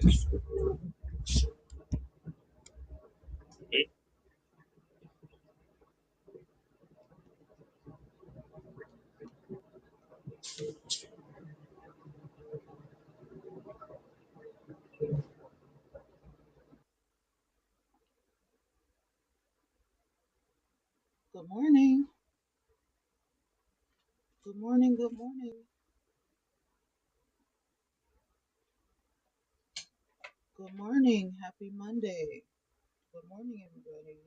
Good morning. Good morning. Good morning. Good morning. Happy Monday. Good morning, everybody.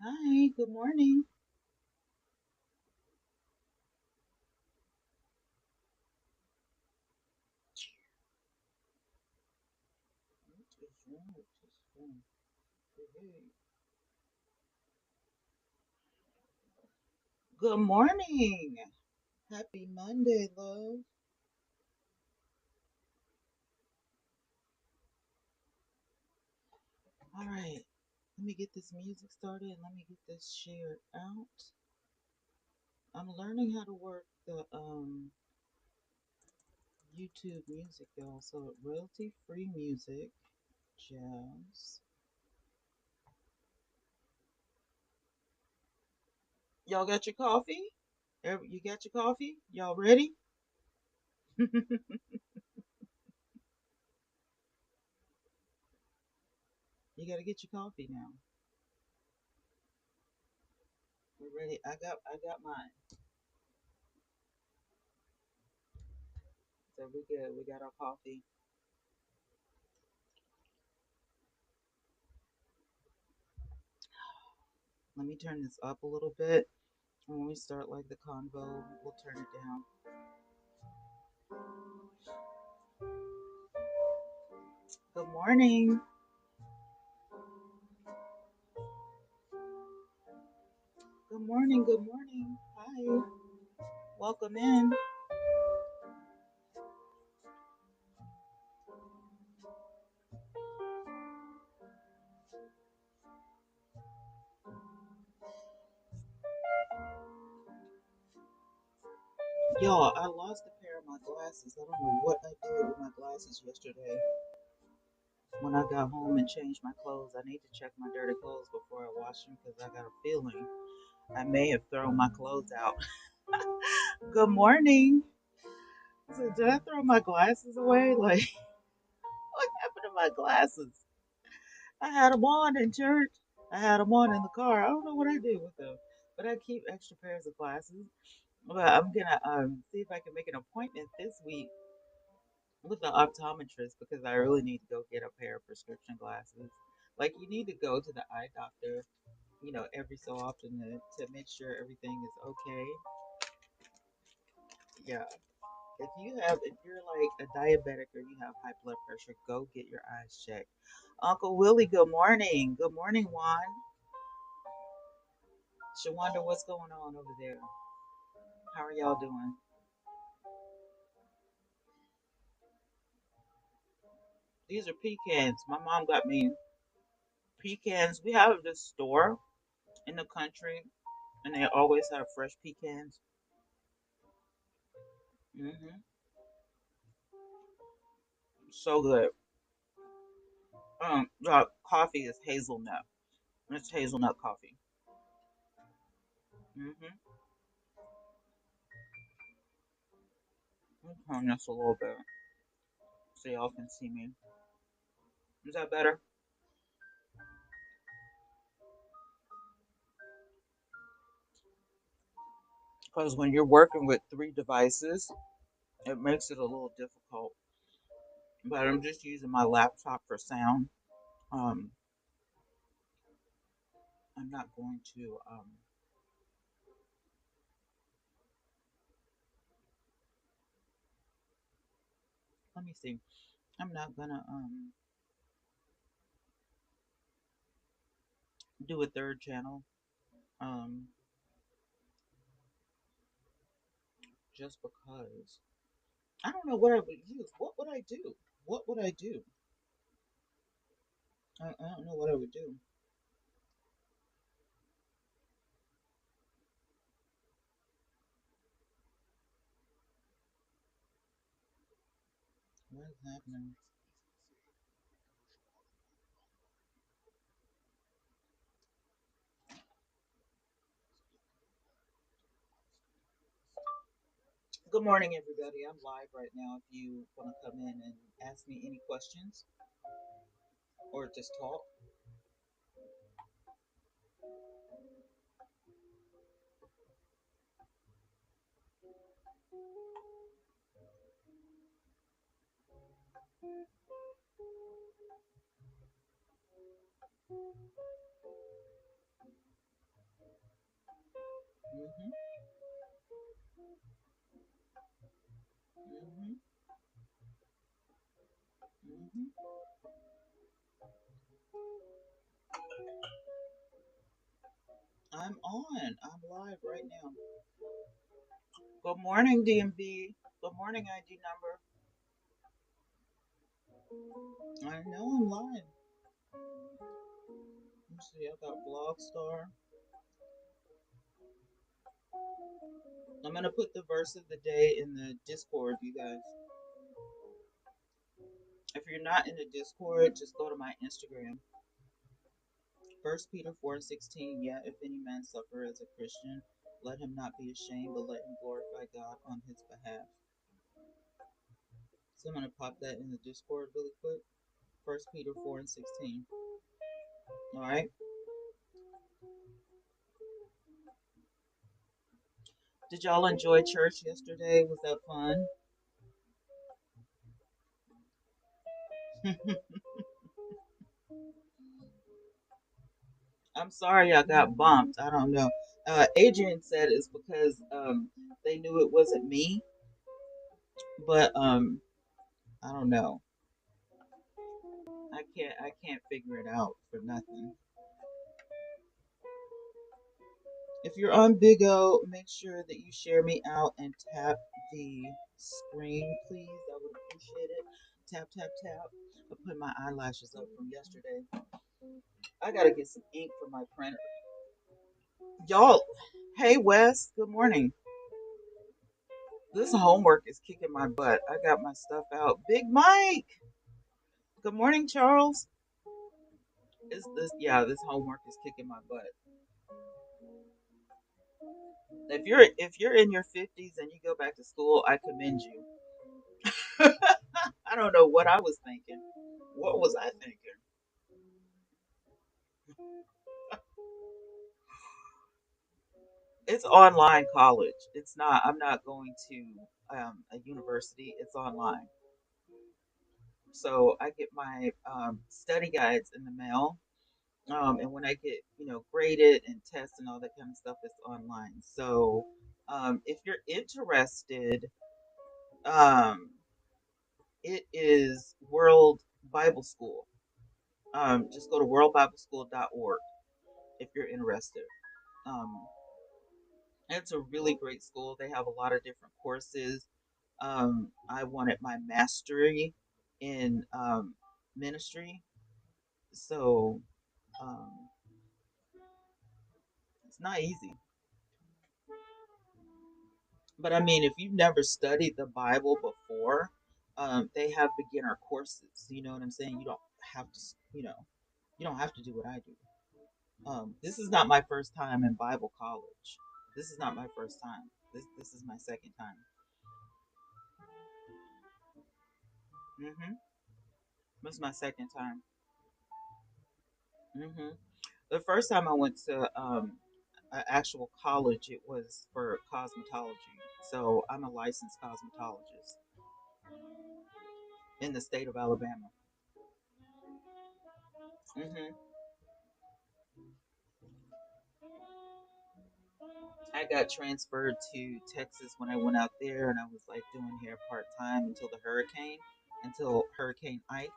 Hi. Good morning. What is wrong with this phone? Hey. Good morning. Happy Monday, love. All right. Let me get this music started and let me get this shared out. I'm learning how to work the YouTube music, y'all. So royalty free music, jazz. Y'all got your coffee? You got your coffee? Y'all ready? You gotta get your coffee now. We're ready. I got mine. So we good. We got our coffee. Let me turn this up a little bit. When we start like the convo, we'll turn it down. Good morning. Good morning. Good morning. Hi. Welcome in. Y'all, I lost a pair of my glasses. I don't know what I did with my glasses yesterday. When I got home and changed my clothes, I need to check my dirty clothes before I wash them because I got a feeling I may have thrown my clothes out. Good morning. So did I throw my glasses away? Like, what happened to my glasses? I had them on in church. I had them on in the car. I don't know what I did with them, but I keep extra pairs of glasses. But I'm gonna see if I can make an appointment this week with the optometrist because I really need to go get a pair of prescription glasses. Like you need to go to the eye doctor, every so often to make sure everything is okay. Yeah. If you're like a diabetic or you have high blood pressure, go get your eyes checked. Uncle Willie, good morning. Good morning, Juan. Shawanda, what's going on over there? How are y'all doing? These are pecans. My mom got me pecans. We have this store in the country, and they always have fresh pecans. So good. The coffee is hazelnut. It's hazelnut coffee. Mm-hmm. Turn this a little bit so y'all can see me. Is that better? Because when you're working with three devices, it makes it a little difficult. But I'm just using my laptop for sound. Um, I'm not going to. Let me see. I'm not gonna do a third channel. Um, just because I don't know what I would use. What would I do? What would I do? I don't know what I would do. What is happening? Good morning, everybody. I'm live right now. If you want to come in and ask me any questions or just talk. Hmm. Hmm. Hmm. I'm on. I'm live right now. Good morning, DMV. Good morning, ID number. I know I'm live. Let's see. I got Blogstar. I'm gonna put the verse of the day in the Discord, you guys. If you're not in the Discord, just go to my Instagram. First Peter 4:16. Yeah, if any man suffer as a Christian, let him not be ashamed, but let him glorify God on his behalf. So I'm gonna pop that in the Discord really quick. First Peter 4:16. All right. Did y'all enjoy church yesterday? Was that fun? I'm sorry I got bumped. I don't know. Adrian said it's because they knew it wasn't me, but I don't know. I can't figure it out for nothing. If you're on Big O, make sure that you share me out and tap the screen, please. I would appreciate it. Tap, tap, tap. I put my eyelashes up from yesterday. I gotta get some ink for my printer. Y'all, hey Wes, good morning. This homework is kicking my butt. I got my stuff out. Big Mike, good morning, Charles. Is this yeah? This homework is kicking my butt. If you're in your 50s and you go back to school, I commend you. I don't know what I was thinking. What was I thinking? It's online college. It's not. I'm not going to a university. It's online. So I get my study guides in the mail, and when I get graded and tests and all that kind of stuff, it's online. So if you're interested, um, it is World Bible School. Just go to worldbibleschool.org if you're interested. Um, it's a really great school. They have a lot of different courses. I wanted my mastery in ministry, so um, it's not easy. But I mean, if you've never studied the Bible before, they have beginner courses. You know what I'm saying? You don't have to, you don't have to do what I do. This is not my first time in Bible college. This is not my first time. This is my second time. Hmm. This is my second time. Hmm. The first time I went to an actual college, it was for cosmetology. So I'm a licensed cosmetologist in the state of Alabama. Hmm. I got transferred to Texas when I went out there, and I was like doing hair part time until Hurricane Ike.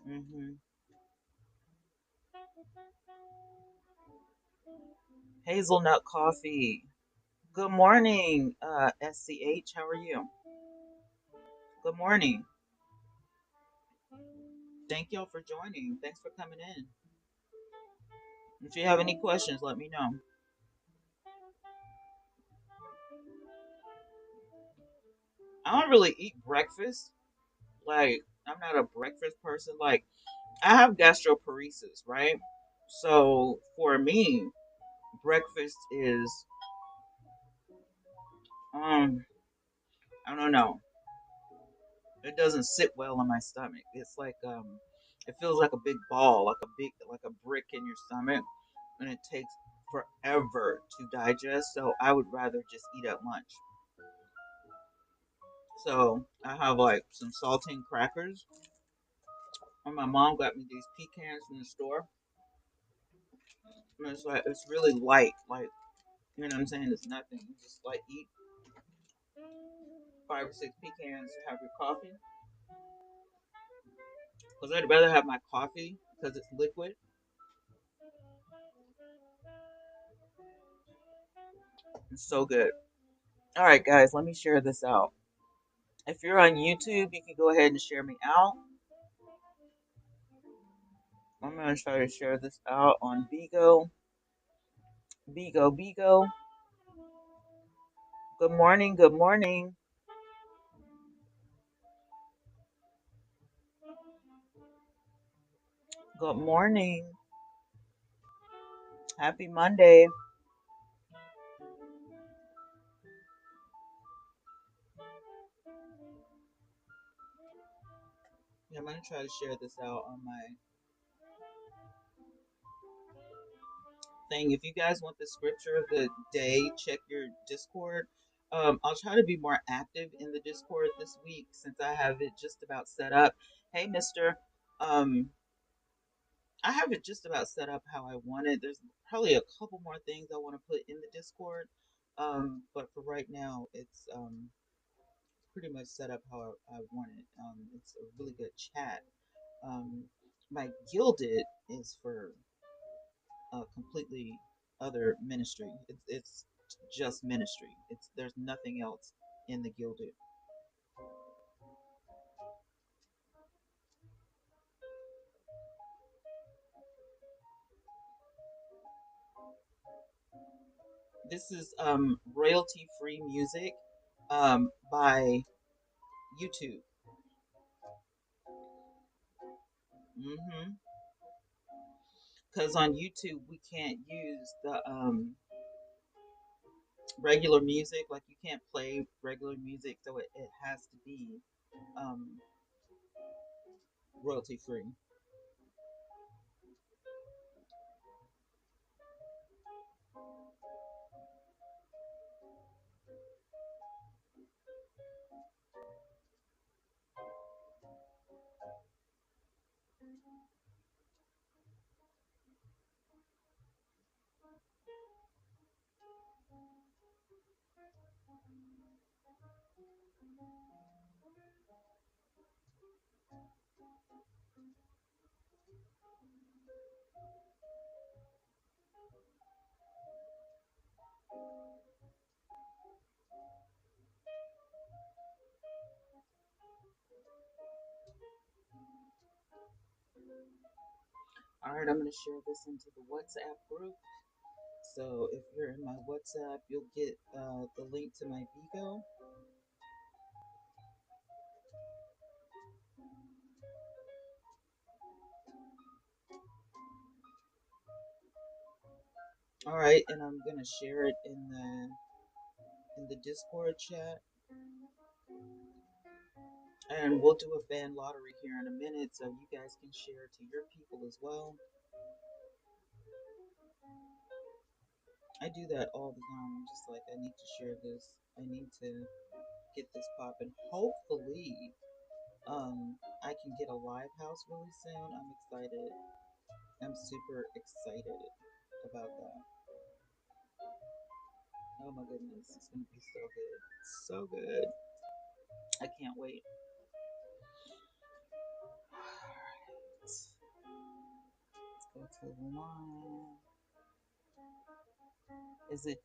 Hmm. Hazelnut coffee. Good morning, SCH. How are you? Good morning. Thank y'all for joining. Thanks for coming in. If you have any questions, let me know. I don't really eat breakfast. Like, I'm not a breakfast person. Like, I have gastroparesis, right? So, for me, breakfast is, um, I don't know. It doesn't sit well in my stomach. It's like, it feels like a big ball, like a brick in your stomach, and it takes forever to digest. So, I would rather just eat at lunch. So I have like some saltine crackers. And my mom got me these pecans from the store. And it's like it's really light, like you know what I'm saying? It's nothing. You just like eat 5 or 6 pecans, have your coffee. Because I'd rather have my coffee because it's liquid. It's so good. All right, guys, let me share this out. If you're on YouTube, you can go ahead and share me out. I'm gonna try to share this out on Bigo. Bigo, Bigo. Good morning. Good morning. Good morning. Happy Monday. Yeah, I'm gonna try to share this out on my thing. If you guys want the scripture of the day, check your Discord. I'll try to be more active in the Discord this week since I have it just about set up. Hey, Mister, um, I have it just about set up how I want it. There's probably a couple more things I want to put in the Discord, but for right now, it's pretty much set up how I want it. It's a really good chat. Um, my Gilded is for a completely other ministry. It's just ministry. It's there's nothing else in the Gilded. This is royalty free music by YouTube. Mm-hmm. Because on YouTube we can't use the regular music. Like you can't play regular music, so it has to be um, royalty free. All right, I'm gonna share this into the WhatsApp group. So if you're in my WhatsApp, you'll get the link to my Vigo. All right, and I'm gonna share it in the Discord chat, and we'll do a fan lottery here in a minute, so you guys can share it to your people as well. I do that all the time. I'm just like, I need to share this. I need to get this popping. Hopefully, I can get a live house really soon. I'm excited. I'm super excited about that. Oh my goodness, it's gonna be so good. So good. I can't wait. Let's go to the line. Is it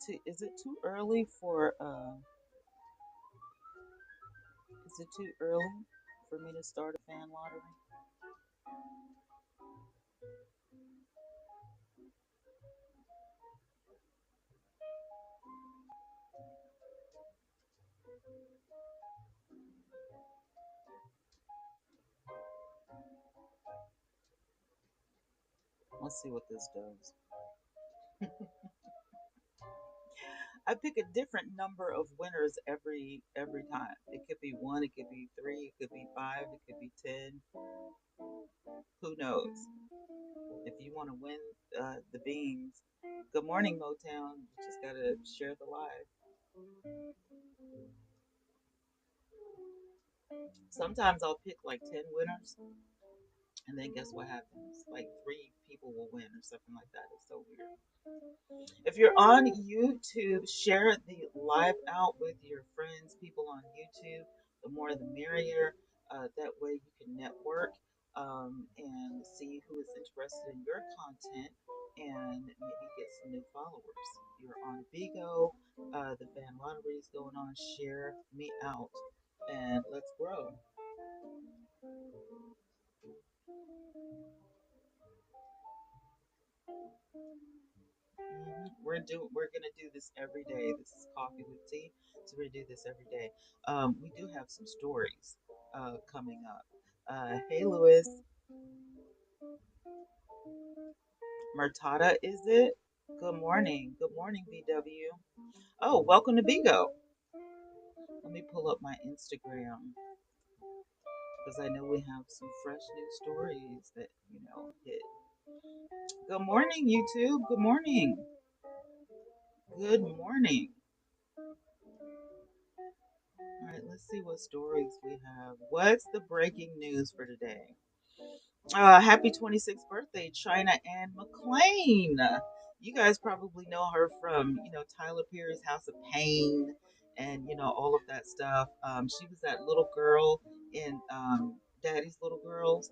too early for Is it too early for me to start a fan lottery? Let's see what this does. I pick a different number of winners every time. It could be one, it could be three, it could be five, it could be 10. Who knows? If you want to win the beans, good morning, Motown. You just gotta share the live. Sometimes I'll pick like 10 winners, and then guess what happens? Like three people will win or something like that. It's so weird. If you're on YouTube, share the live out with your friends, people on YouTube. The more the merrier. That way you can network and see who is interested in your content and maybe get some new followers. You're on Vigo, the fan lottery is going on. Share me out and let's grow. We're gonna do this every day. This is coffee with tea, so we're gonna do this every day. We do have some stories coming up. Hey, Lewis, Murtada, is it? Good morning. Good morning, BW. Oh, welcome to Bigo. Let me pull up my Instagram because I know we have some fresh new stories that hit. Good morning, YouTube. Good morning. Good morning. All right, let's see what stories we have. What's the breaking news for today? Happy 26th birthday, China Anne McClain. You guys probably know her from, Tyler Perry's House of Pain and, all of that stuff. She was that little girl in Daddy's Little Girls.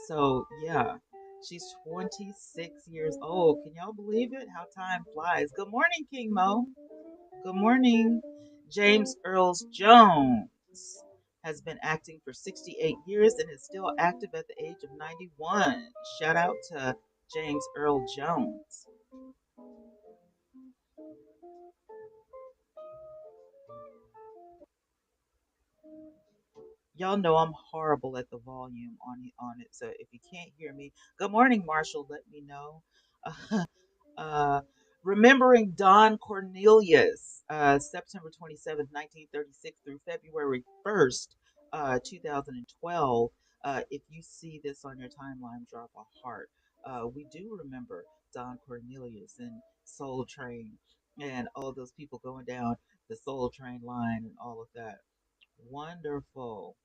So, yeah, she's 26 years old. Can y'all believe it? How time flies. Good morning, King Mo. Good morning. James Earls Jones has been acting for 68 years and is still active at the age of 91. Shout out to James Earl Jones. Y'all know I'm horrible at the volume on it, so if you can't hear me, good morning, Marshall. Let me know. Uh, remembering Don Cornelius, September 27th, 1936 through February 1st, 2012. If you see this on your timeline, drop a heart. We do remember Don Cornelius and Soul Train and all those people going down the Soul Train line and all of that. Wonderful,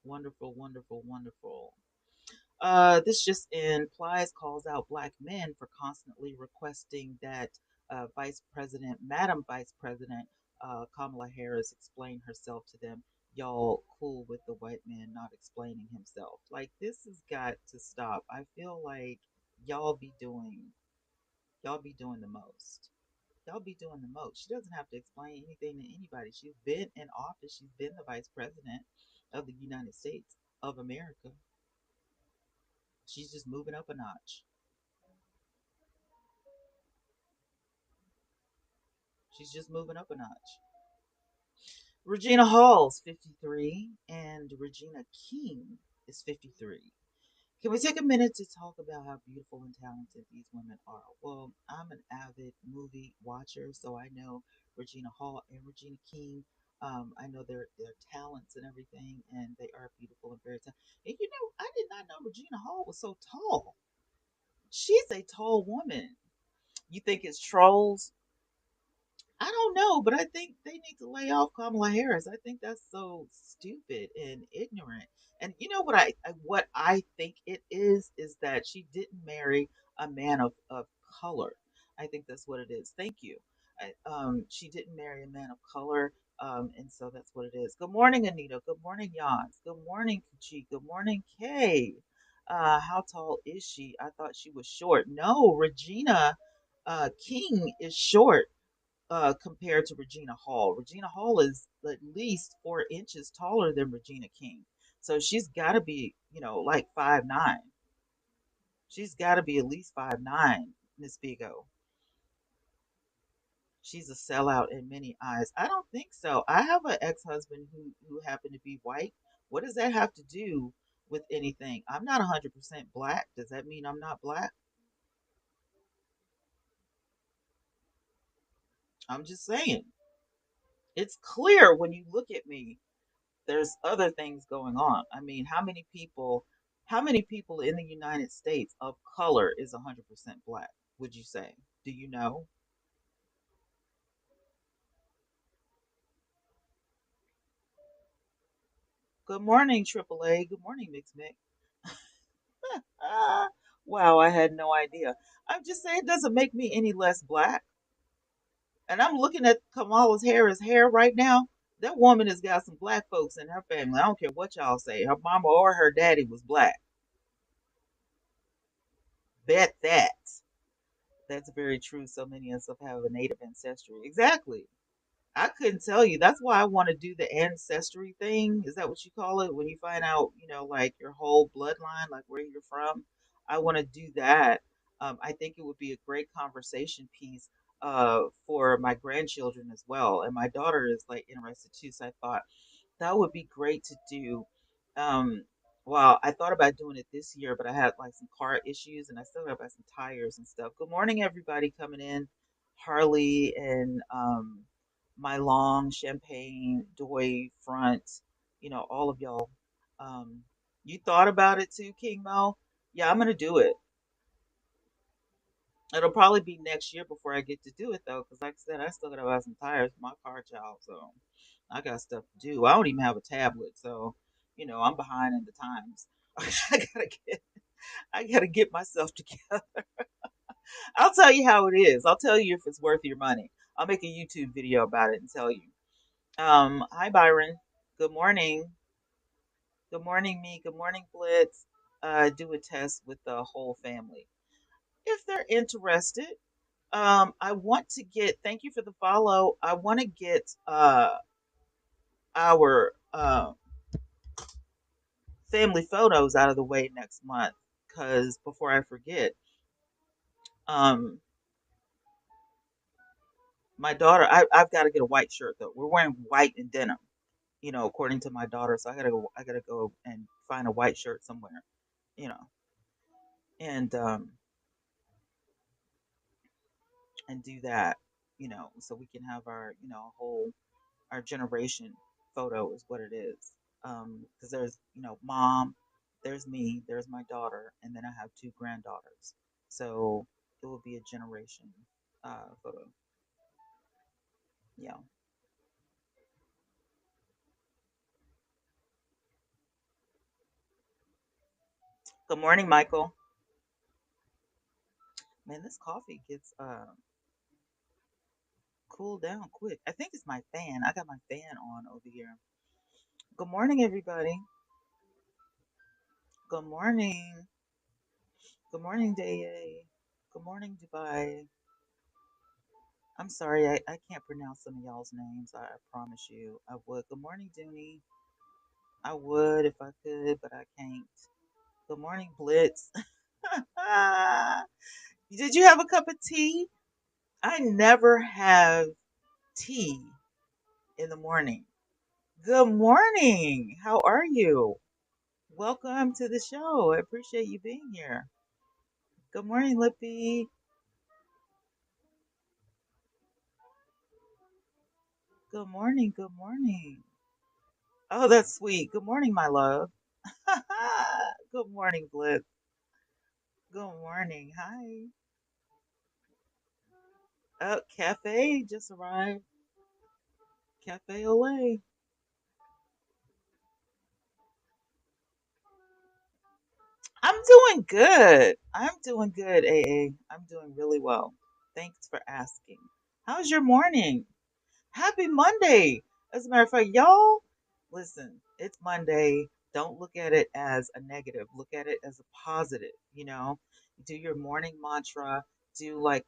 wonderful, wonderful, wonderful. This just implies calls out black men for constantly requesting that Madam Vice President Kamala Harris explain herself to them. Y'all cool with the white man not explaining himself. Like, this has got to stop. I feel like y'all be doing y'all be doing the most. Y'all be doing the most. She doesn't have to explain anything to anybody. She's been in office. She's been the vice president of the United States of America. She's just moving up a notch. She's just moving up a notch. Regina Hall's 53 and Regina King is 53. Can we take a minute to talk about how beautiful and talented these women are? Well, I'm an avid movie watcher, so I know Regina Hall and Regina King. I know their talents and everything, and they are beautiful and very talented. And I did not know Regina Hall was so tall. She's a tall woman. You think it's trolls? I don't know, but I think they need to lay off Kamala Harris. I think that's so stupid and ignorant. And you know what I think it is that she didn't marry a man of color. I think that's what it is. Thank you. She didn't marry a man of color, and so that's what it is. Good morning, Anita. Good morning, Yans. Good morning, Kuchi. Good morning, Kay. How tall is she? I thought she was short. No, Regina King is short. compared to Regina Hall. Regina Hall is at least 4 inches taller than Regina King. So she's got to be, like 5'9". She's got to be at least 5'9", Miss Vigo. She's a sellout in many eyes. I don't think so. I have an ex-husband who happened to be white. What does that have to do with anything? I'm not 100% black. Does that mean I'm not black? I'm just saying. It's clear when you look at me, there's other things going on. I mean, how many people in the United States of color is 100% black, would you say? Do you know? Good morning, AAA. Good morning, Mix Mix. Ah, wow, I had no idea. I'm just saying it doesn't make me any less black. And I'm looking at Kamala's hair right now. That woman has got some black folks in her family. I don't care what y'all say. Her mama or her daddy was black. Bet that. That's very true. So many of us have a native ancestry. Exactly. I couldn't tell you. That's why I want to do the ancestry thing. Is that what you call it? When you find out, like your whole bloodline, like where you're from. I want to do that. I think it would be a great conversation piece for my grandchildren as well. And my daughter is like interested too. So I thought that would be great to do. Um, well, I thought about doing it this year, but I had like some car issues and I still got some tires and stuff. Good morning, everybody coming in. Harley and my long champagne doy front, all of y'all. Um, you thought about it too, King Mo? Yeah, I'm gonna do it. It'll probably be next year before I get to do it though, because like I said, I still gotta buy some tires for my car, child. So I got stuff to do. I don't even have a tablet, so I'm behind in the times. I gotta get, I gotta get myself together. I'll tell you how it is. I'll tell you if it's worth your money. I'll make a YouTube video about it and tell you. Hi Byron. Good morning. Good morning, me. Good morning, Blitz. Do a test with the whole family if they're interested. I want to get. Thank you for the follow. I want to get our family photos out of the way next month because before I forget, um, my daughter. I've got to get a white shirt though. We're wearing white and denim, according to my daughter. So I gotta go. I gotta go and find a white shirt somewhere, you know, and do that, so we can have our, whole our generation photo is what it is. Because there's, mom, there's me, there's my daughter, and then I have two granddaughters. So it will be a generation photo. Yeah. Good morning, Michael. Man, this coffee gets cooled down quick. I think it's my fan. I got my fan on over here. Good morning, everybody. Good morning. Good morning, Day. Good morning, Dubai. I'm sorry, I can't pronounce some of y'all's names. I promise you, I would. Good morning, Dooney. I would if I could, but I can't. Good morning, Blitz. Did you have a cup of tea? I never have tea in the morning. Good morning. How are you? Welcome to the show. I appreciate you being here. Good morning, Lippy. Good morning. Good morning. Oh, that's sweet. Good morning, my love. Good morning, Blitz. Good morning. Hi. Oh, cafe just arrived. Cafe Olay. I'm doing good. I'm doing good, AA. I'm doing really well. Thanks for asking. How's your morning? Happy Monday. As a matter of fact, y'all, listen, it's Monday. Don't look at it as a negative. Look at it as a positive. Do your morning mantra. do like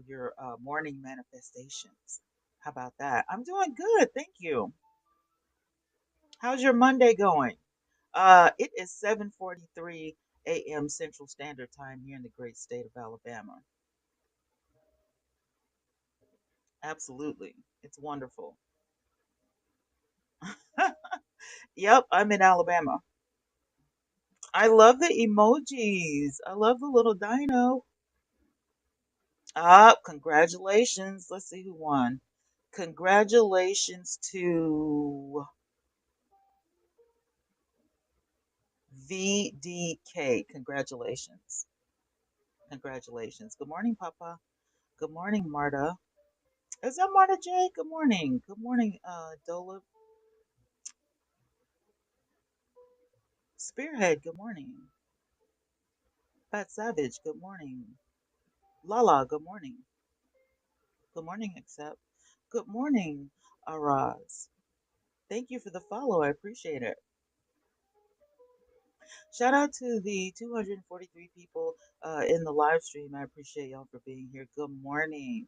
your morning manifestations. How about that? I'm doing good, thank you. How's your Monday going? It is 7:43 a.m. Central Standard Time here in the great state of Alabama. Absolutely, it's wonderful. Yep, I'm in Alabama. I love the emojis. I love the little dino. Ah, congratulations. Let's see who won. Congratulations to VDK. Congratulations. Congratulations. Good morning, Papa. Good morning, Marta. Is that Marta J? Good morning. Good morning, Dola Spearhead. Good morning. Fat Savage. Good morning. Lala. Good morning. Good morning, Accept. Good morning, Araz. Thank you for the follow. I appreciate it. Shout out to the 243 people in the live stream. I appreciate y'all for being here. Good morning.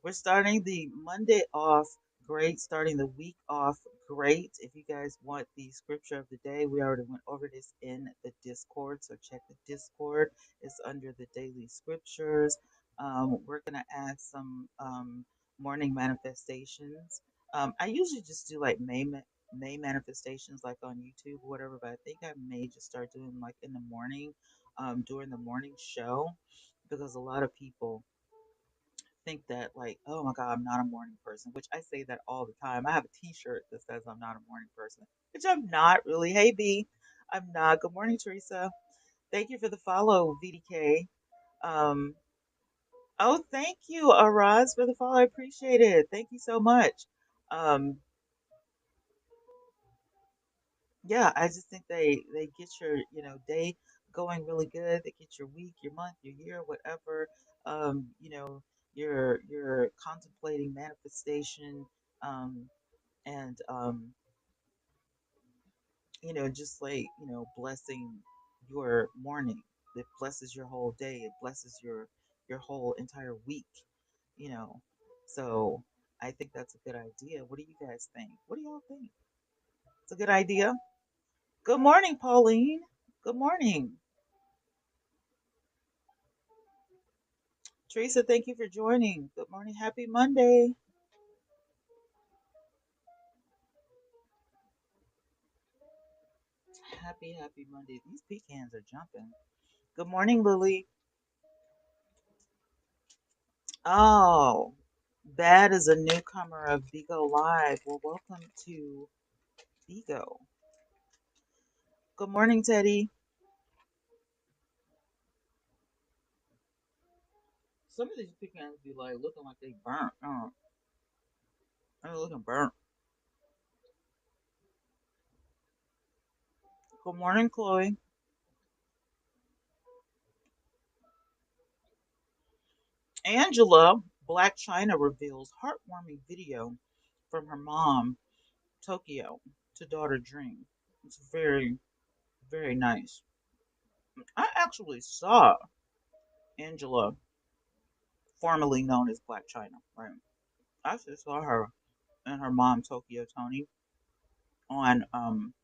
We're starting the Monday off great, starting the week off great. If you guys want the scripture of the day, we already went over this in the Discord, so check the Discord. It's under the daily scriptures. We're going to add some morning manifestations. I usually just do like May manifestations like on YouTube or whatever, but I think I may just start doing like in the morning, during the morning show, because a lot of people think that like, oh my God, I'm not a morning person, which I say that all the time. I have a T-shirt that says I'm not a morning person, which I'm not really. Hey B, I'm not. Good morning, Teresa. Thank you for the follow, VDK. Um, oh, thank you, Araz, for the follow. I appreciate it. Thank you so much. Um, yeah, I just think they get your day going really good. They get your week, your month, your year, whatever. You're contemplating manifestation, um, and just like blessing your morning. It blesses your whole day. It blesses your whole entire week. You know, so I think that's a good idea. What do you guys think? What do y'all think? It's a good idea. Good morning, Pauline. Good morning. Teresa, thank you for joining. Good morning. Happy Monday. Happy Monday. These pecans are jumping. Good morning, Lily. Oh, that is a newcomer of Vigo Live. Well, welcome to Vigo. Good morning, Teddy. Some of these pecans be like looking like they burnt. Oh, they're looking burnt. Good morning, Chloe. Angela, Black China reveals heartwarming video from her mom, Tokyo, to daughter Dream. It's very, very nice. I actually saw Angela, formerly known as Black China, right? I actually saw her and her mom, Tokyo Tony, on um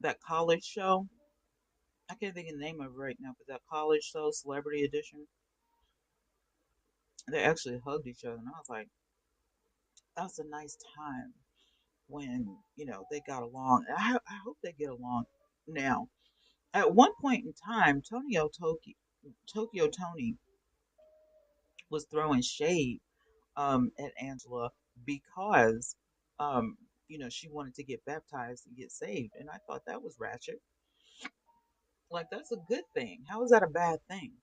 that college show. I can't think of the name of it right now, but that college show, Celebrity Edition. They actually hugged each other, and I was like, that was a nice time when they got along. And I hope they get along now. At one point in time, Tokyo Tony was throwing shade at Angela because she wanted to get baptized and get saved, and I thought that was ratchet. Like that's a good thing. How is that a bad thing?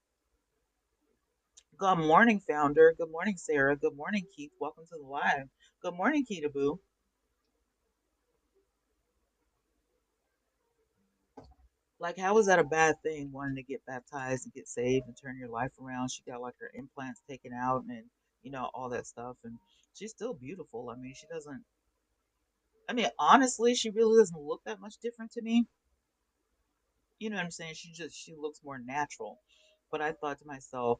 Good morning, founder. Good morning, Sarah. Good morning, Keith. Welcome to the live. Good morning, Keita Boo. Like, how is that a bad thing? Wanting to get baptized and get saved and turn your life around. She got like her implants taken out and all that stuff, and she's still beautiful. I mean, she doesn't. I mean, honestly, she really doesn't look that much different to me. You know what I'm saying? She looks more natural. But I thought to myself,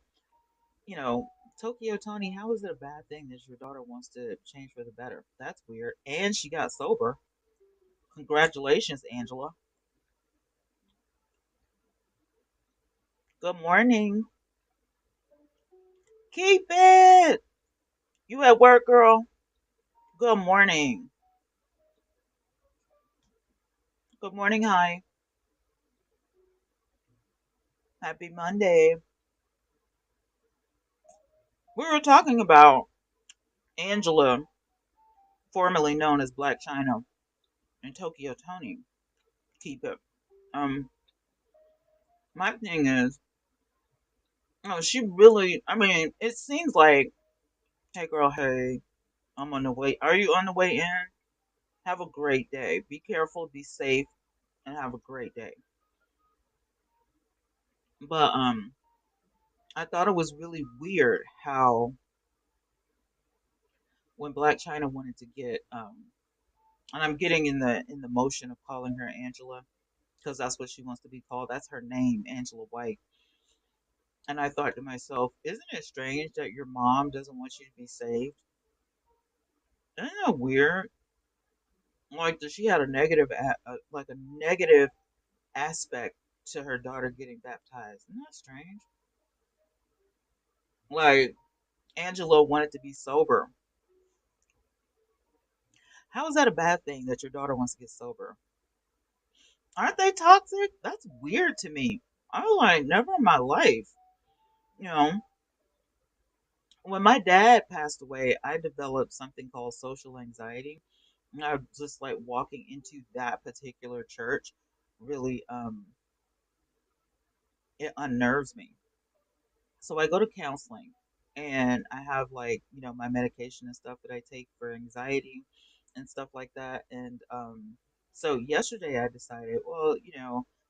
you know, Tokyo Tony, how is it a bad thing that your daughter wants to change for the better? That's weird. And she got sober. Congratulations, Angela. Good morning. Keep it. You at work, girl? Good morning. Good morning. Hi. Happy Monday. We were talking about Angela, formerly known as Black China, and Tokyo Tony. Keep it. Um, my thing is, oh, she really. I mean, it seems like, hey, girl, hey, I'm on the way. Are you on the way in? Have a great day. Be careful, be safe, and have a great day. But I thought it was really weird how when Black China wanted to get and I'm getting in the motion of calling her Angela because that's what she wants to be called. That's her name, Angela White. And I thought to myself, isn't it strange that your mom doesn't want you to be saved? Isn't that weird? Like, does she had like a negative aspect to her daughter getting baptized? Isn't that strange? Like, Angela wanted to be sober. How is that a bad thing that your daughter wants to get sober? Aren't they toxic? That's weird to me. I'm like, never in my life. You know, when my dad passed away, I developed something called social anxiety. And I just like walking into that particular church really it unnerves me. So I go to counseling and I have like, my medication and stuff that I take for anxiety and stuff like that. And so yesterday I decided, well,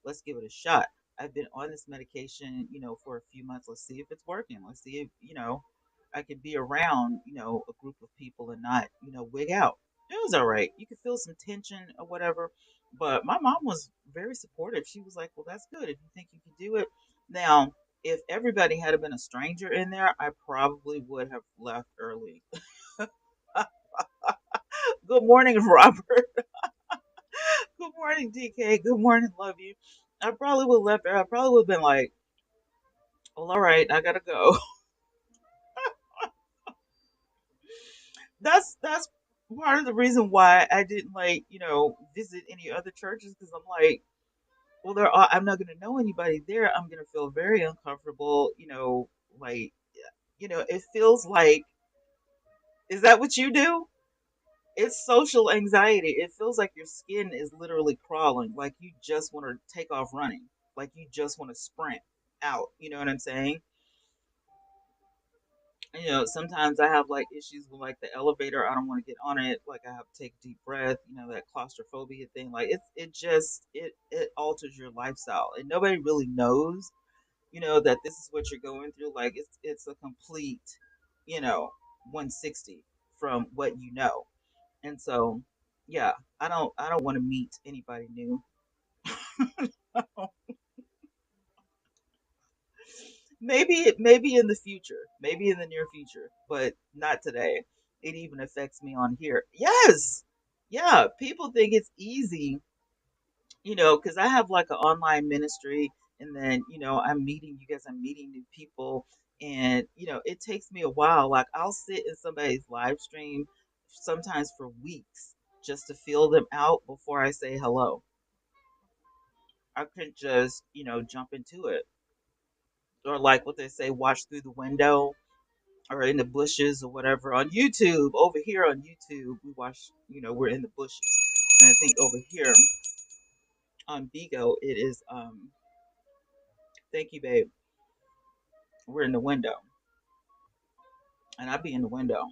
let's give it a shot. I've been on this medication, for a few months. Let's see if it's working. Let's see if, I could be around, a group of people and not, wig out. It was all right. You could feel some tension or whatever. But my mom was very supportive. She was like, well, that's good. If you think you can do it. Now, if everybody had been a stranger in there, I probably would have left early. Good morning, Robert. Good morning, DK. Good morning, love you. I probably would have left. I probably would have been like, well, all right, I gotta go. That's part of the reason why I didn't like, visit any other churches because I'm like, well, I'm not gonna know anybody there. I'm gonna feel very uncomfortable. Like, it feels like, is that what you do? It's social anxiety. It feels like your skin is literally crawling, like you just want to take off running, like you just want to sprint out. You know what I'm saying? Sometimes I have like issues with like the elevator. I don't want to get on it. Like I have to take a deep breath. That claustrophobia thing. Like it alters your lifestyle, and nobody really knows. That this is what you're going through. Like it's a complete, you know, 160 from what you know. And so, yeah, I don't want to meet anybody new. Maybe in the future, maybe in the near future, but not today. It even affects me on here. Yes, yeah. People think it's easy, because I have like an online ministry, and then I'm meeting you guys. I'm meeting new people, and it takes me a while. Like I'll sit in somebody's live stream sometimes for weeks just to feel them out before I say hello. I couldn't just, jump into it. Or like what they say, watch through the window or in the bushes or whatever on YouTube. Over here on YouTube, we watch, we're in the bushes. And I think over here on Bigo, it is, thank you, babe. We're in the window. And I be in the window.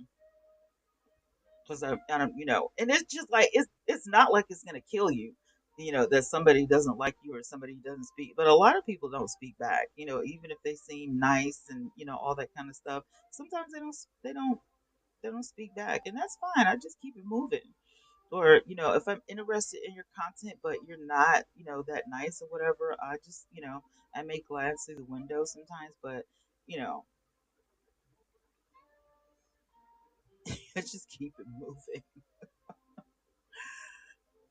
Because I don't, and it's just like, it's not like it's going to kill you. That somebody doesn't like you or somebody doesn't speak, but a lot of people don't speak back. Even if they seem nice and all that kind of stuff, sometimes they don't speak back, and that's fine. I just keep it moving. Or, if I'm interested in your content, but you're not, that nice or whatever, I just, I may glance through the window sometimes, but, you know, I just keep it moving.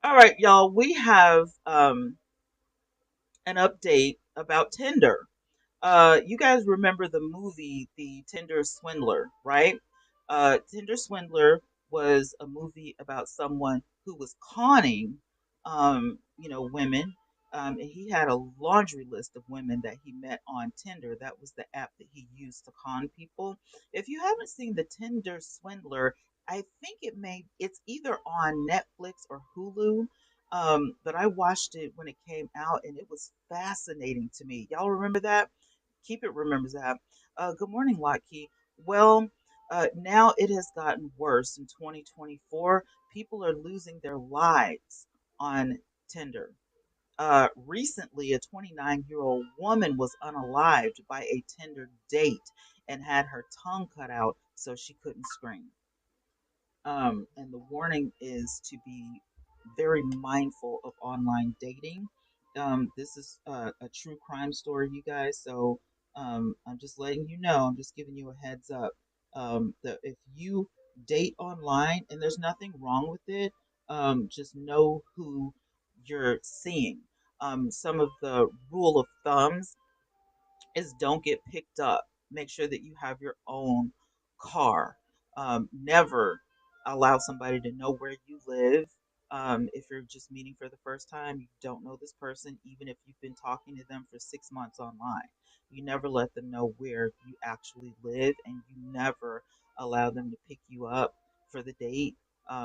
All right, y'all, we have an update about Tinder. You guys remember the movie The Tinder Swindler, right? Tinder Swindler was a movie about someone who was conning, women. And he had a laundry list of women that he met on Tinder. That was the app that he used to con people. If you haven't seen The Tinder Swindler, I think it's either on Netflix or Hulu. But I watched it when it came out and it was fascinating to me. Y'all remember that? Keep it remembers that. Good morning, Lockheed. Well, now it has gotten worse in 2024. People are losing their lives on Tinder. Recently, a 29-year-old woman was unalived by a Tinder date and had her tongue cut out so she couldn't scream. And the warning is to be very mindful of online dating. This is a true crime story, you guys. So I'm just letting you know, I'm just giving you a heads up that if you date online, and there's nothing wrong with it, just know who you're seeing. Some of the rule of thumbs is don't get picked up. Make sure that you have your own car. Never allow somebody to know where you live. If you're just meeting for the first time, you don't know this person, even if you've been talking to them for 6 months online. You never let them know where you actually live, and you never allow them to pick you up for the date.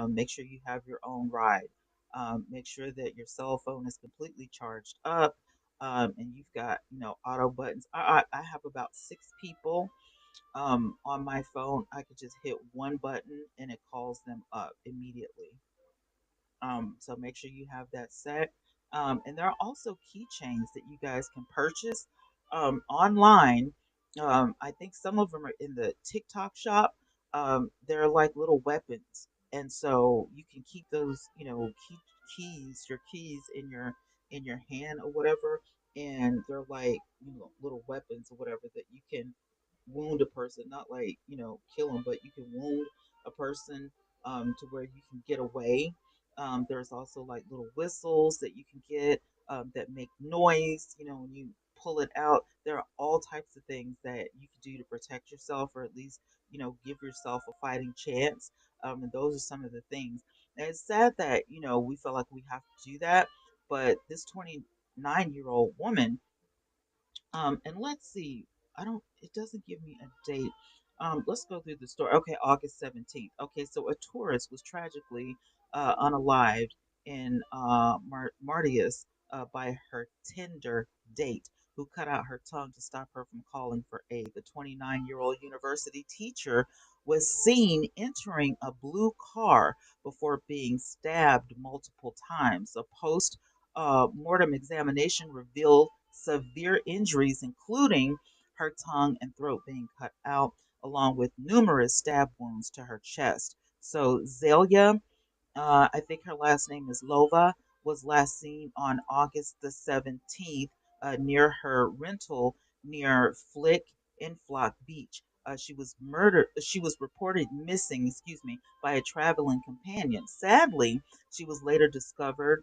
Make sure you have your own ride. Make sure that your cell phone is completely charged up, and you've got auto buttons. I have about 6 people on my phone. I could just hit one button and it calls them up immediately. So make sure you have that set. And there are also keychains that you guys can purchase online. I think some of them are in the TikTok shop. They're like little weapons, and so you can keep those, your keys in your hand or whatever, and they're like little weapons or whatever that you can wound a person, not like kill them, but you can wound a person to where you can get away. There's also like little whistles that you can get that make noise, when you pull it out. There are all types of things that you can do to protect yourself, or at least, give yourself a fighting chance. And those are some of the things. And it's sad that, we feel like we have to do that. But this 29-year-old woman, and let's see. I don't. It doesn't give me a date. Let's go through the story. Okay, August 17th. Okay, so a tourist was tragically unalived in Martius by her Tinder date, who cut out her tongue to stop her from calling for aid. The 29-year-old university teacher was seen entering a blue car before being stabbed multiple times. A post mortem examination revealed severe injuries, including her tongue and throat being cut out, along with numerous stab wounds to her chest. So Zelia, I think her last name is Lova, was last seen on August the 17th near her rental near Flick in Flock Beach. She was murdered. She was reported missing, by a traveling companion. Sadly, she was later discovered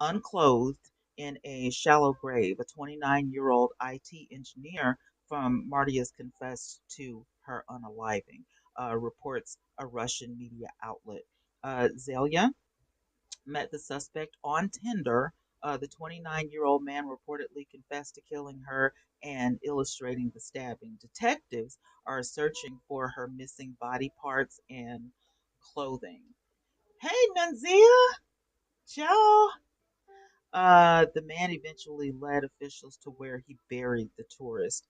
unclothed in a shallow grave. A 29-year-old IT engineer from Mardias confessed to her unaliving, reports a Russian media outlet. Zelia met the suspect on Tinder. The 29-year-old man reportedly confessed to killing her and illustrating the stabbing. Detectives are searching for her missing body parts and clothing. Hey, Nunzia, ciao. The man eventually led officials to where he buried the tourist.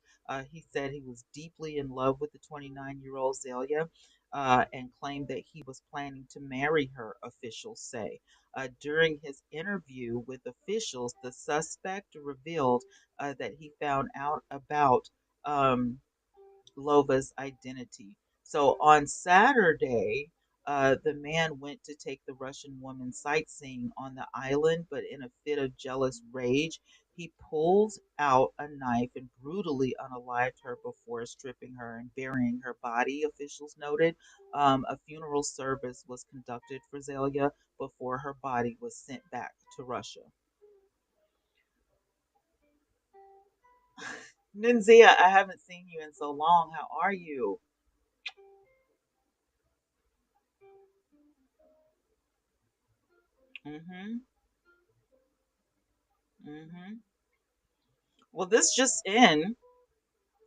He said he was deeply in love with the 29-year-old Zelia and claimed that he was planning to marry her, officials say. During his interview with officials, the suspect revealed that he found out about Lova's identity. So on Saturday, The man went to take the Russian woman sightseeing on the island, but in a fit of jealous rage, he pulls out a knife and brutally unalived her before stripping her and burying her body, officials noted. A funeral service was conducted for Zelia before her body was sent back to Russia. Ninzia, I haven't seen you in so long. How are you? Mm-hmm. Mm-hmm. Well, this just in.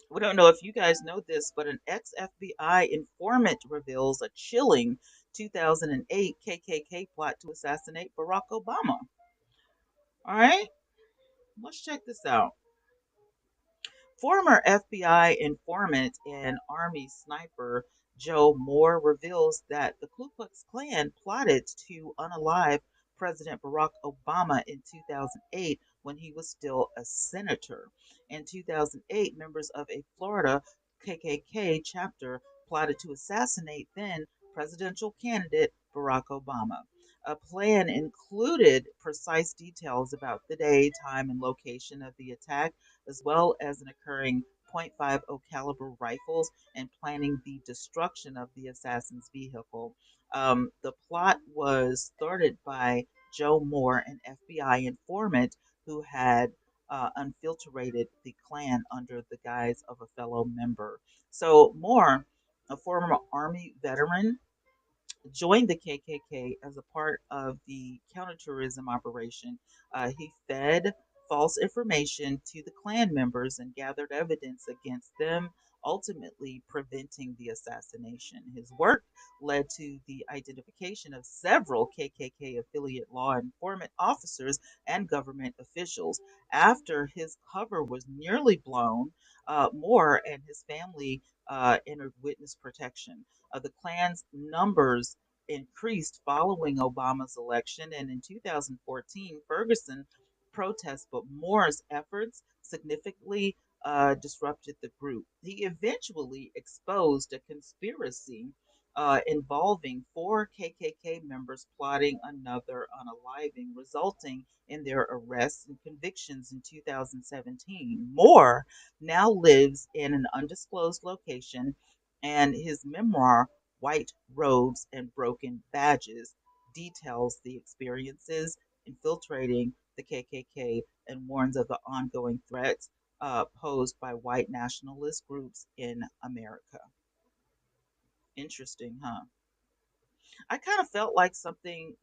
We don't know if you guys know this, but an ex FBI informant reveals a chilling 2008 KKK plot to assassinate Barack Obama. All right, let's check this out. Former FBI informant and Army sniper Joe Moore reveals that the Ku Klux Klan plotted to unalive President Barack Obama in 2008 when he was still a senator. In 2008, members of a Florida KKK chapter plotted to assassinate then presidential candidate Barack Obama. A plan included precise details about the day, time, and location of the attack, as well as an occurring .50 caliber rifles and planning the destruction of the assassin's vehicle. The plot was started by Joe Moore, an FBI informant who had infiltrated the Klan under the guise of a fellow member. So Moore, a former Army veteran, joined the KKK as a part of the counterterrorism operation. He fed false information to the Klan members and gathered evidence against them, ultimately preventing the assassination. His work led to the identification of several KKK affiliate law enforcement officers and government officials. After his cover was nearly blown, Moore and his family entered witness protection. The Klan's numbers increased following Obama's election, and in 2014, Ferguson protests, but Moore's efforts significantly disrupted the group. He eventually exposed a conspiracy involving four KKK members plotting another unaliving, resulting in their arrests and convictions in 2017. Moore now lives in an undisclosed location, and his memoir, White Robes and Broken Badges, details the experiences infiltrating the KKK and warns of the ongoing threats posed by white nationalist groups in America. Interesting, huh? I kind of felt like something,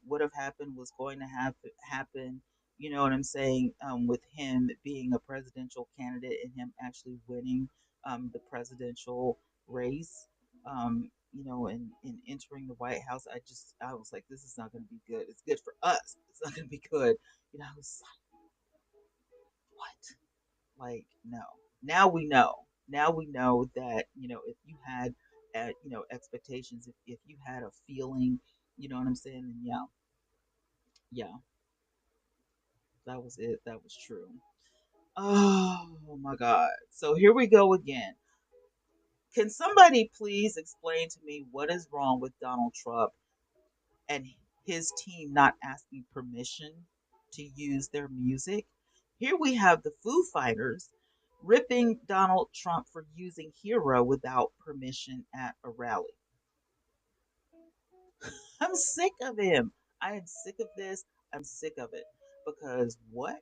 would have happened, was going to have happen. You know what I'm saying? With him being a presidential candidate and him actually winning the presidential race, and entering the White House. I was like, this is not going to be good. It's good for us. It's not going to be good. I was like, what? Like, no. Now we know. Now we know that, if you had, expectations, if you had a feeling, you know what I'm saying? Then yeah, yeah, that was it. That was true. Oh my God. So here we go again. Can somebody please explain to me what is wrong with Donald Trump and his team not asking permission to use their music? Here we have the Foo Fighters ripping Donald Trump for using Hero without permission at a rally. I'm sick of him. I am sick of this. I'm sick of it. Because what?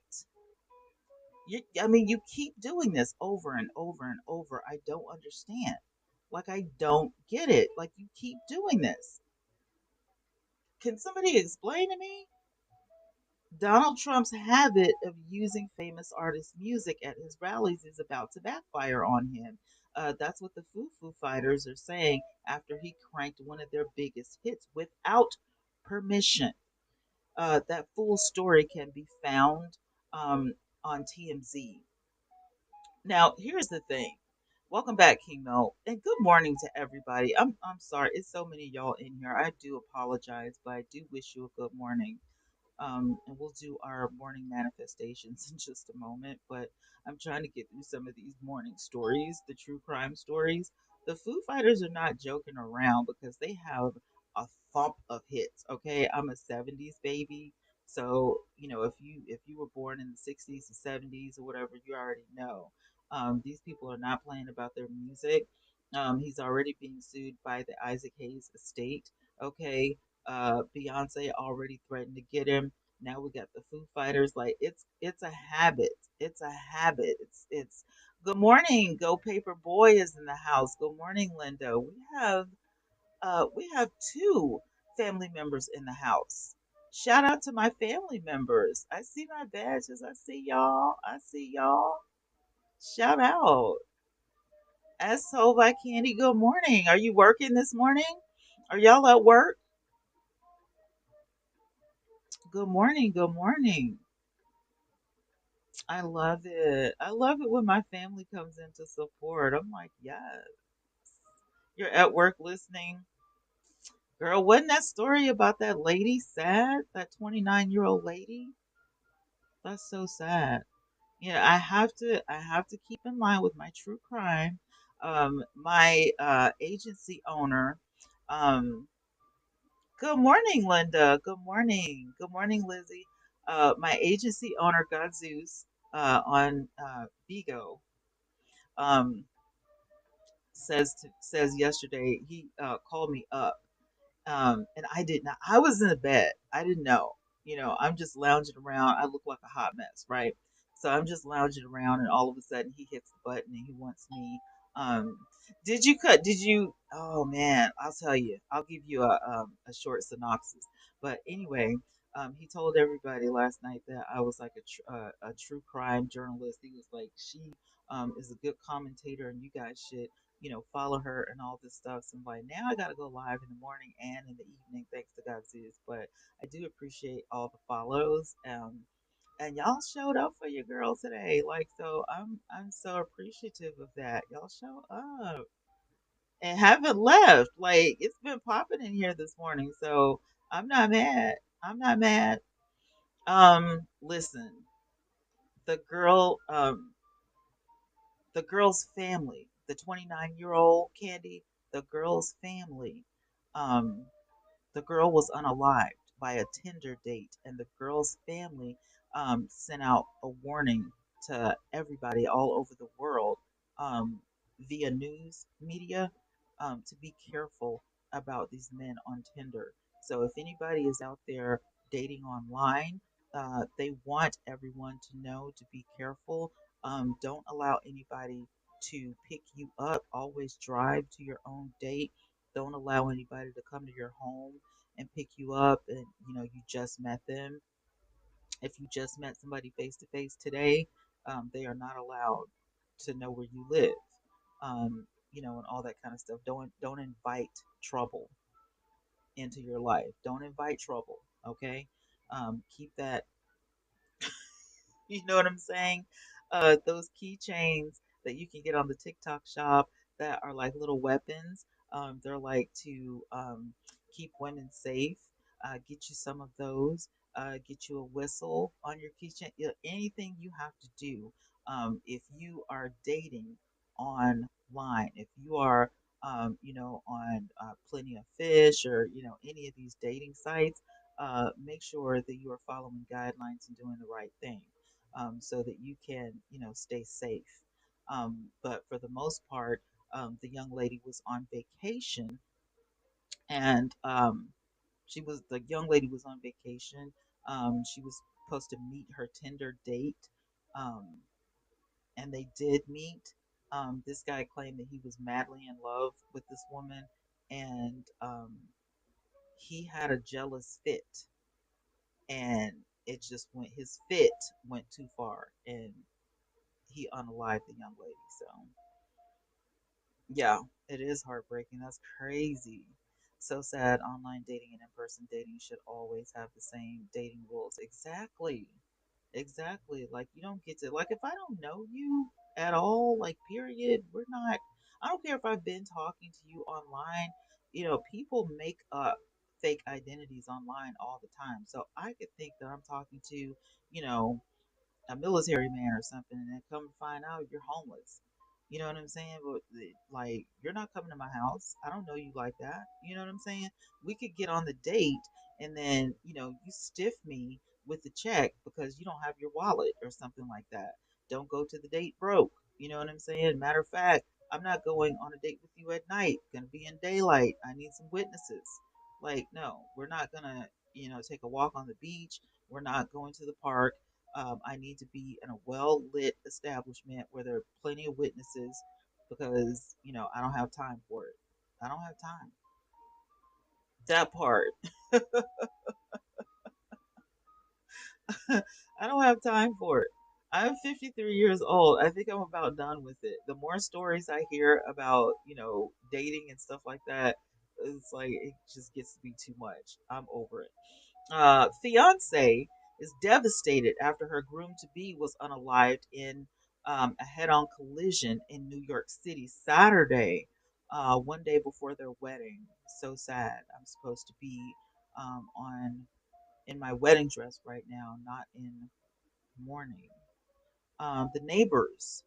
I mean, you keep doing this over and over and over. I don't understand. Like, I don't get it. Like, you keep doing this. Can somebody explain to me? Donald Trump's habit of using famous artists' music at his rallies is about to backfire on him. That's what the Foo Fighters are saying after he cranked one of their biggest hits without permission. That full story can be found on TMZ. Now, here's the thing. Welcome back, Kimo, and good morning to everybody. I'm sorry, it's so many of y'all in here. I do apologize, but I do wish you a good morning. And we'll do our morning manifestations in just a moment. But I'm trying to get through some of these morning stories, the true crime stories. The Foo Fighters are not joking around because they have thump of hits. Okay, I'm a '70s baby, so if you were born in the '60s or '70s or whatever, you already know. These people are not playing about their music. He's already being sued by the Isaac Hayes estate. Okay, Beyonce already threatened to get him. Now we got the Foo Fighters. Like it's a habit. It's a habit. It's Good morning. Go Paper Boy is in the house. Good morning, Linda. We have two family members in the house. Shout out to my family members. I see my badges. I see y'all. I see y'all. Shout out. As told by Candy, good morning. Are you working this morning? Are y'all at work? Good morning. Good morning. I love it. I love it when my family comes in to support. I'm like, yes. You're at work listening. Girl, wasn't that story about that lady sad? That 29-year-old lady? That's so sad. Yeah, I have to keep in line with my true crime. My agency owner, um, good morning, Linda. Good morning. Good morning, Lizzie. My agency owner, Godzeus, on Vigo, um, says yesterday he called me up, and I did not. I was in the bed. I didn't know. I'm just lounging around. I look like a hot mess, right? So I'm just lounging around, and all of a sudden he hits the button and he wants me. Um, did you cut? Did you? Oh man, I'll tell you. I'll give you a short synopsis. But anyway, he told everybody last night that I was like a true crime journalist. He was like, she is a good commentator, and you guys should follow her and all this stuff. So I'm like, now I got to go live in the morning and in the evening, thanks to God's. But I do appreciate all the follows. And y'all showed up for your girl today. Like, so I'm so appreciative of that. Y'all show up and haven't left. Like, it's been popping in here this morning. So I'm not mad. I'm not mad. Listen, the girl, the girl's family, the 29-year-old Candy, the girl's family, um, the girl was unalived by a Tinder date, and the girl's family sent out a warning to everybody all over the world um, via news media to be careful about these men on Tinder. So if anybody is out there dating online, they want everyone to know to be careful. Don't allow anybody to pick you up. Always drive to your own date. Don't allow anybody to come to your home and pick you up and you just met them. If you just met somebody face to face today, they are not allowed to know where you live. And all that kind of stuff. Don't invite trouble into your life. Don't invite trouble. Okay. Keep that. You know what I'm saying? Those keychains that you can get on the TikTok shop that are like little weapons. They're like to keep women safe. Get you some of those. Get you a whistle on your keychain. Anything you have to do if you are dating online, if you are on Plenty of Fish or any of these dating sites, make sure that you are following guidelines and doing the right thing so that you can, stay safe. But for the most part, the young lady was on vacation, and the young lady was on vacation. She was supposed to meet her Tinder date, um, and they did meet. This guy claimed that he was madly in love with this woman, and he had a jealous fit, and it just went. His fit went too far, and he unalived the young lady. So yeah, it is heartbreaking. That's crazy. So sad. Online dating and in-person dating should always have the same dating rules. Exactly. Exactly. Like you don't get to like if I don't know you at all, like period, we're not I don't care if I've been talking to you online. People make up fake identities online all the time. So I could think that I'm talking to, a military man or something, and then come to find out you're homeless. You know what I'm saying? But like, you're not coming to my house. I don't know you like that. You know what I'm saying? We could get on the date, and then you stiff me with the check because you don't have your wallet or something like that. Don't go to the date broke. You know what I'm saying? Matter of fact, I'm not going on a date with you at night. Gonna be in daylight. I need some witnesses. Like, no, we're not gonna take a walk on the beach. We're not going to the park. I need to be in a well lit establishment where there are plenty of witnesses because, I don't have time for it. I don't have time. That part. I don't have time for it. I'm 53 years old. I think I'm about done with it. The more stories I hear about, dating and stuff like that, it's like it just gets to be too much. I'm over it. Fiance is devastated after her groom to be was unalived in a head on collision in New York City Saturday, one day before their wedding. So sad. I'm supposed to be on in my wedding dress right now, not in mourning. The neighbors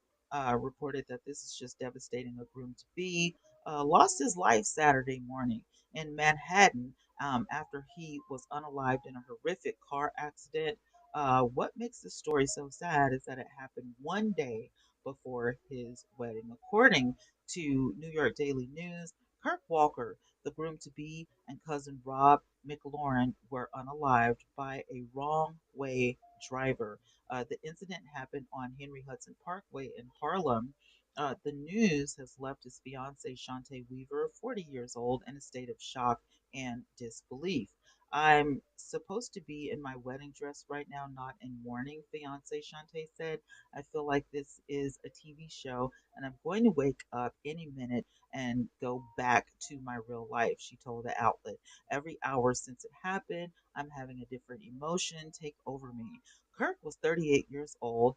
reported that this is just devastating. A groom to be lost his life Saturday morning in Manhattan after he was unalived in a horrific car accident. What makes the story so sad is that it happened one day before his wedding. According to New York Daily News, Kirk Walker, the groom to be, and cousin Rob McLaurin were unalived by a wrong way driver. The incident happened on Henry Hudson Parkway in Harlem. The news has left his fiancee, Shantae Weaver, 40 years old, in a state of shock and disbelief. I'm supposed to be in my wedding dress right now, not in mourning, fiance Shantae said. I feel like this is a TV show and I'm going to wake up any minute and go back to my real life, she told the outlet. Every hour since it happened, I'm having a different emotion take over me. Kirk was 38 years old.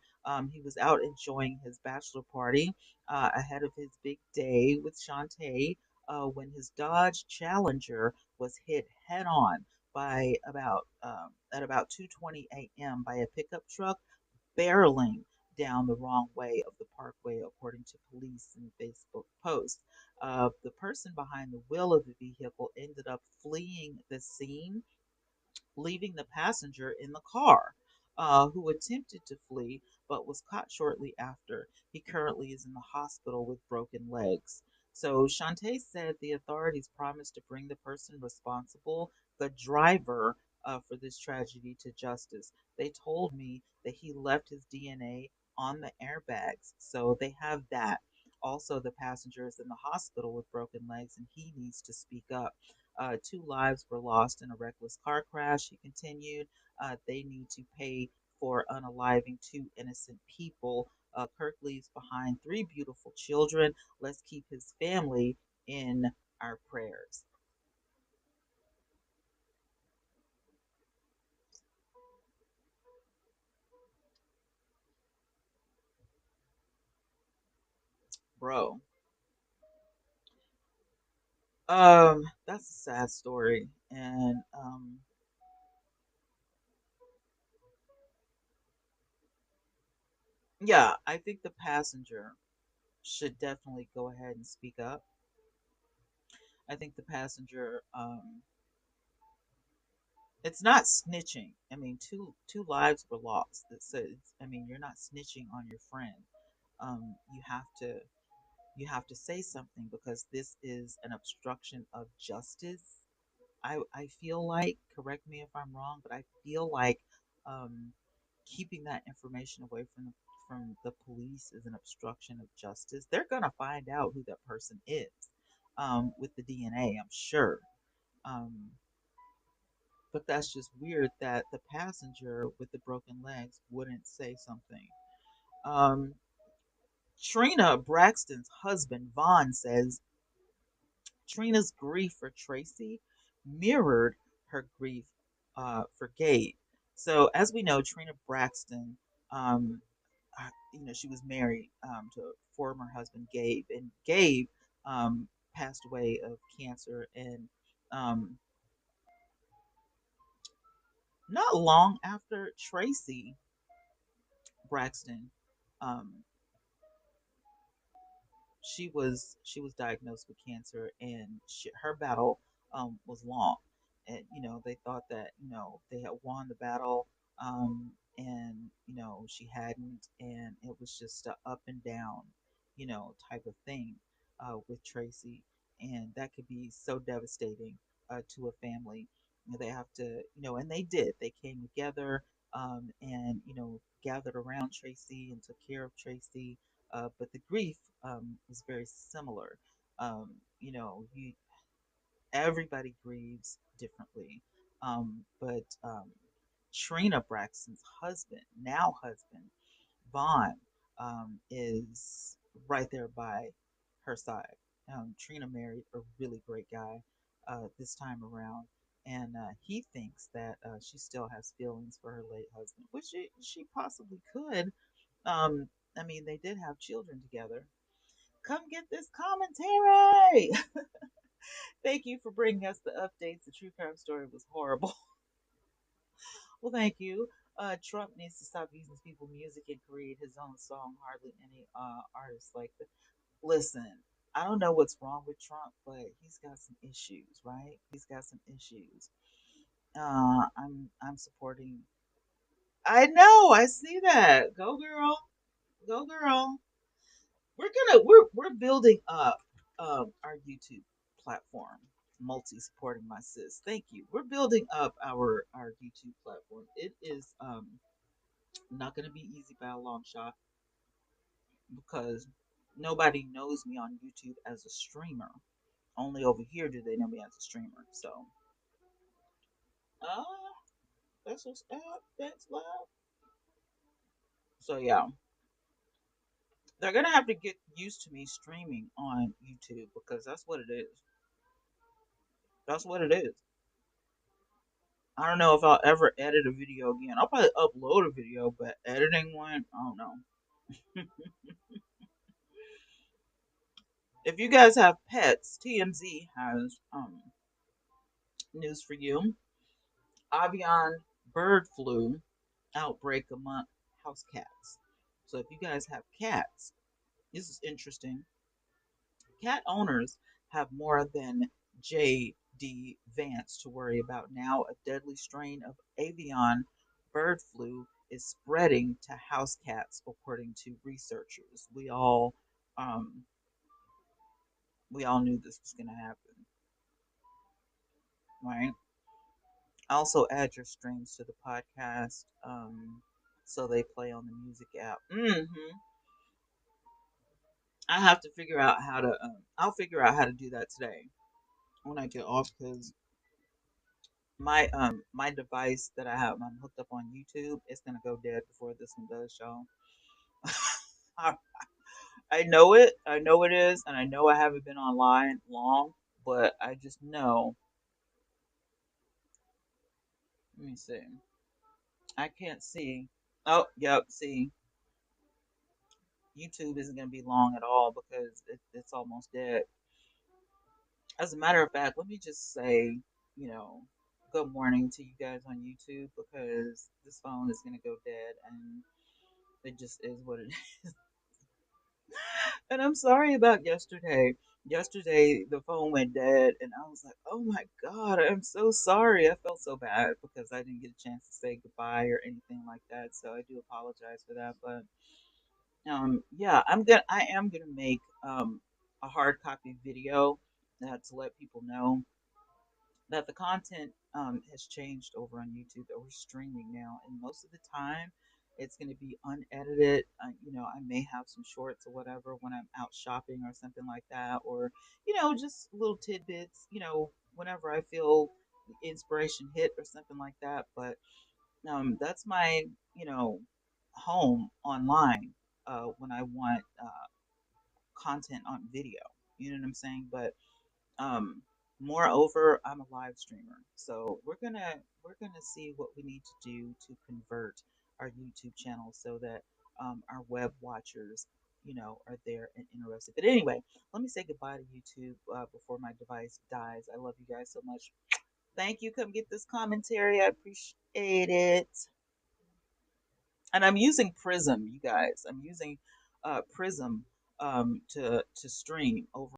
He was out enjoying his bachelor party ahead of his big day with Shantae when his Dodge Challenger was hit head on by about 2:20 a.m. by a pickup truck barreling down the wrong way of the parkway, according to police and Facebook posts. The person behind the wheel of the vehicle ended up fleeing the scene, leaving the passenger in the car, who attempted to flee but was caught shortly after. He currently is in the hospital with broken legs. So Shantae said the authorities promised to bring the person responsible, the driver, for this tragedy to justice. They told me that he left his DNA on the airbags, so they have that. Also, the passenger is in the hospital with broken legs and he needs to speak up. Two lives were lost in a reckless car crash, he continued. They need to pay for unaliving two innocent people. Kirk leaves behind three beautiful children. Let's keep his family in our prayers. Bro, that's a sad story. And yeah, I think the passenger should definitely go ahead and speak up. I think the passenger it's not snitching. I mean, two lives were lost. I mean, you're not snitching on your friend. You have to say something because this is an obstruction of justice. I feel like, correct me if I'm wrong, but I feel like um, keeping that information away from the police is an obstruction of justice. They're gonna find out who that person is with the DNA, I'm sure. Um, but that's just weird that the passenger with the broken legs wouldn't say something. Um, Trina Braxton's husband, Vaughn, says Trina's grief for Tracy mirrored her grief for Gabe. So, as we know, Trina Braxton, she was married to former husband Gabe, and Gabe passed away of cancer, and um, not long after Tracy Braxton um, she was diagnosed with cancer, and her battle was long, and they thought that they had won the battle, and she hadn't, and it was just a up and down type of thing with Tracy, and that could be so devastating to a family. They have to, and they came together, and gathered around Tracy and took care of Tracy, but the grief is very similar. You everybody grieves differently, but Trina Braxton's husband, now husband, Vaughn, is right there by her side. Trina married a really great guy this time around, and he thinks that she still has feelings for her late husband, which she possibly could. Um, I mean, they did have children together. Come get this commentary. Thank you for bringing us the updates. The true crime story was horrible. Well, thank you. Trump needs to stop using people's music and create his own song. Hardly any artists like that. Listen, I don't know what's wrong with Trump, but he's got some issues, right? He's got some issues. I'm supporting. I know. I see that. Go girl. Go girl. We're building up our YouTube platform. Multi supporting my sis. Thank you. We're building up our YouTube platform. It is not going to be easy by a long shot because nobody knows me on YouTube as a streamer. Only over here do they know me as a streamer. So, uh, that's what's up. Thanks, love. So yeah, they're gonna have to get used to me streaming on YouTube because that's what it is. That's what it is. I don't know if I'll ever edit a video again. I'll probably upload a video, but editing one, I don't know. If you guys have pets, TMZ has news for you. Avian bird flu outbreak among house cats. So if you guys have cats, this is interesting. Cat owners have more than J.D. Vance to worry about now. A deadly strain of avian bird flu is spreading to house cats, according to researchers. Um, we all knew this was going to happen, right? Also, add your streams to the podcast, so they play on the music app. I have to figure out how to. I'll figure out how to do that today when I get off because my device that I'm hooked up on YouTube, it's gonna go dead before this one does, y'all. I, I know it. I know it is, and I know I haven't been online long, but I just know. Let me see. I can't see. Oh, yep. See, YouTube isn't gonna be long at all because it's almost dead. As a matter of fact, let me just say, you know, good morning to you guys on YouTube because this phone is gonna go dead, and it just is what it is. And I'm sorry about yesterday. Yesterday, the phone went dead, and I was like, oh my God, I'm so sorry. I felt so bad because I didn't get a chance to say goodbye or anything like that. So I do apologize for that. But yeah, I am gonna make a hard copy video to let people know that the content has changed over on YouTube, that we're streaming now, and most of the time it's going to be unedited. I may have some shorts or whatever when I'm out shopping or something like that, or just little tidbits. Whenever I feel the inspiration hit or something like that. But that's my home online when I want content on video. You know what I'm saying? But um, moreover, I'm a live streamer, so we're gonna see what we need to do to convert our YouTube channel so that our web watchers, are there and interested. But anyway, let me say goodbye to YouTube before my device dies. I love you guys so much. Thank you. Come get this commentary. I appreciate it. And I'm using Prism, you guys. I'm using Prism to stream over